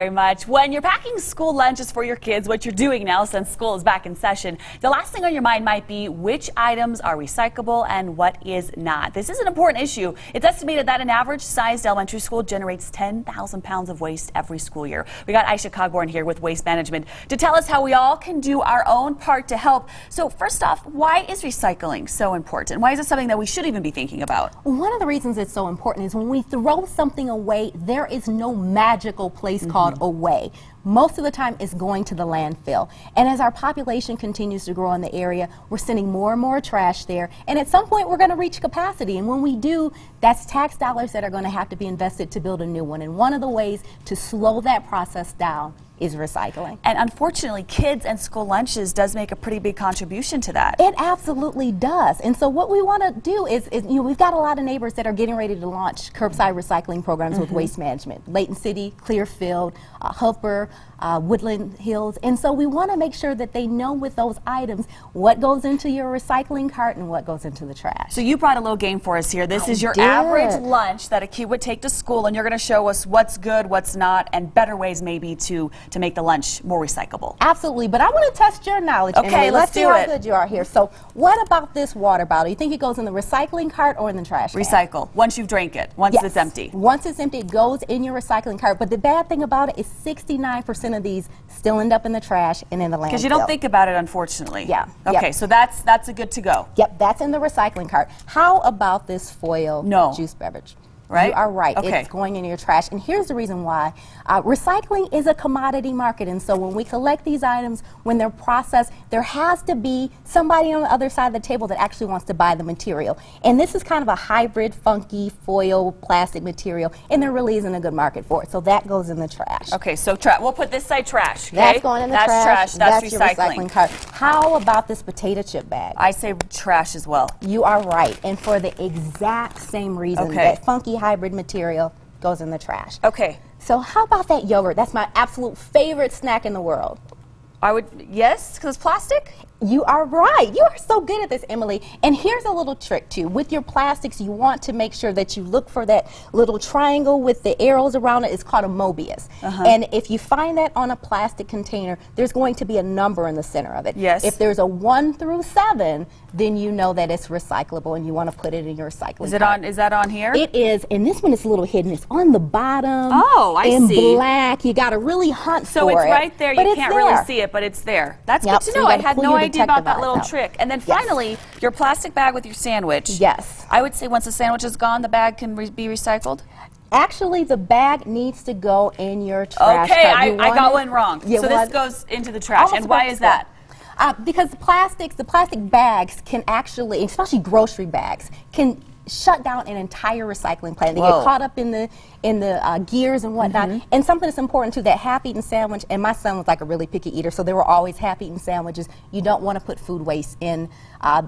Very much. When you're packing school lunches for your kids, what you're doing now since school is back in session, the last thing on your mind might be which items are recyclable and what is not. This is an important issue. It's estimated that an average-sized elementary school generates 10,000 pounds of waste every school year. We got Aisha Cogborn here with Waste Management to tell us how we all can do our own part to help. So first off, why is recycling so important? Why is it something that we should even be thinking about? One of the reasons it's so important is when we throw something away, there is no magical place called away. Most of the time it's going to the landfill. And as our population continues to grow in the area, we're sending more and more trash there. And at some point we're going to reach capacity. And when we do, that's tax dollars that are going to have to be invested to build a new one. And one of the ways to slow that process down is recycling. And unfortunately, kids and school lunches does make a pretty big contribution to that. It absolutely does. And so what we want to do is we've got a lot of neighbors that are getting ready to launch curbside recycling programs with Waste Management. Layton City, Clearfield, Hooper, Woodland Hills. And so we want to make sure that they know with those items what goes into your recycling cart and what goes into the trash. So you brought a little game for us here. This is your average lunch that a kid would take to school, and you're going to show us what's good, what's not, and better ways maybe to make the lunch more recyclable. Absolutely, but I want to test your knowledge. Okay, Emily. let's see do how it. good you are here. So what about this water bottle? You think it goes in the recycling cart or in the trash can? Recycle. Once you've drank it, once it's empty. Once it's empty, it goes in your recycling cart. But the bad thing about it is 69% of these still end up in the trash and in the landfill. Because you don't think about it, unfortunately. Yeah. Okay, Yep. so that's a good to go. Yep, that's in the recycling cart. How about this foil juice beverage? Right? You are right. Okay. It's going in your trash. And here's the reason why. Recycling is a commodity market. And so when we collect these items, when they're processed, there has to be somebody on the other side of the table that actually wants to buy the material. And this is kind of a hybrid, funky foil plastic material. And there really isn't a good market for it. So that goes in the trash. Okay, so we'll put this side trash. Okay? That's going in the trash. That's your recycling. recycling cart. How about this potato chip bag? I say trash as well. You are right. And for the exact same reason, that funky hybrid material goes in the trash. Okay. So how about that yogurt? That's my absolute favorite snack in the world. Yes, because it's plastic? You are right. You are so good at this, Emily. And here's a little trick, too. With your plastics, you want to make sure that you look for that little triangle with the arrows around it. It's called a Mobius. And if you find that on a plastic container, there's going to be a number in the center of it. Yes. If there's a 1 through 7, then you know that it's recyclable and you want to put it in your recycling cart. Is that on here? It is, and this one is a little hidden. It's on the bottom. Oh, I see. In black. You got to really hunt for it. So it's right there. You can't really see it, but it's there. That's good to know. I had no idea about that little trick. And then finally, your plastic bag with your sandwich. Yes. I would say once the sandwich is gone, the bag can be recycled. Actually, the bag needs to go in your trash. Okay, I got one wrong. So this goes into the trash. And why is that? Because the plastic bags can actually, especially grocery bags, can shut down an entire recycling plant. They get caught up in the gears and whatnot. And something that's important too, that half-eaten sandwich, and my son was like a really picky eater, so there were always half-eaten sandwiches. You don't want to put food waste in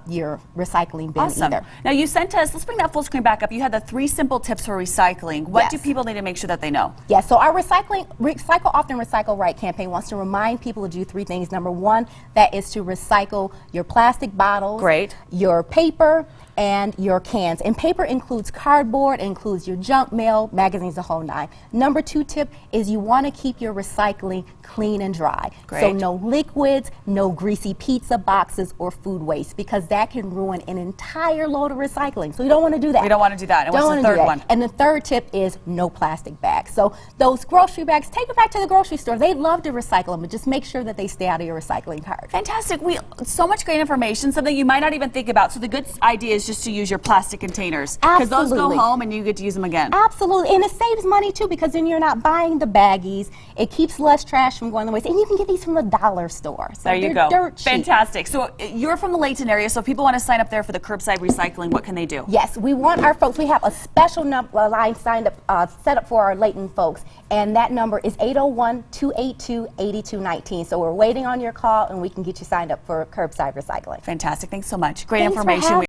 your recycling bin either. Now you sent us, let's bring that full screen back up. You had the 3 simple tips for recycling. What do people need to make sure that they know? Yes, so our Recycle Often, Recycle Right campaign wants to remind people to do 3 things. Number 1, that is to recycle your plastic bottles, your paper, and your cans. And paper includes cardboard, includes your junk mail, magazines, the whole 9. Number 2 tip is you want to keep your recycling clean and dry. So no liquids, no greasy pizza boxes or food waste, because that can ruin an entire load of recycling. So you don't want to do that. We don't want to do that. And what's the third one? And the third tip is no plastic bags. So those grocery bags, take them back to the grocery store. They'd love to recycle them, but just make sure that they stay out of your recycling cart. Fantastic. So much great information, something you might not even think about. So the good idea is just to use your plastic containers. Because those go home and you get to use them again. Absolutely. And it saves money too, because then you're not buying the baggies. It keeps less trash from going to waste. And you can get these from the dollar store. So there you go. Dirt cheap. Fantastic. So you're from the Layton area, so if people want to sign up there for the curbside recycling, what can they do? Yes, we want our folks. We have a special line signed up, set up for our Layton folks, and that number is 801-282-8219. So we're waiting on your call, and we can get you signed up for curbside recycling. Fantastic. Thanks so much. Great information.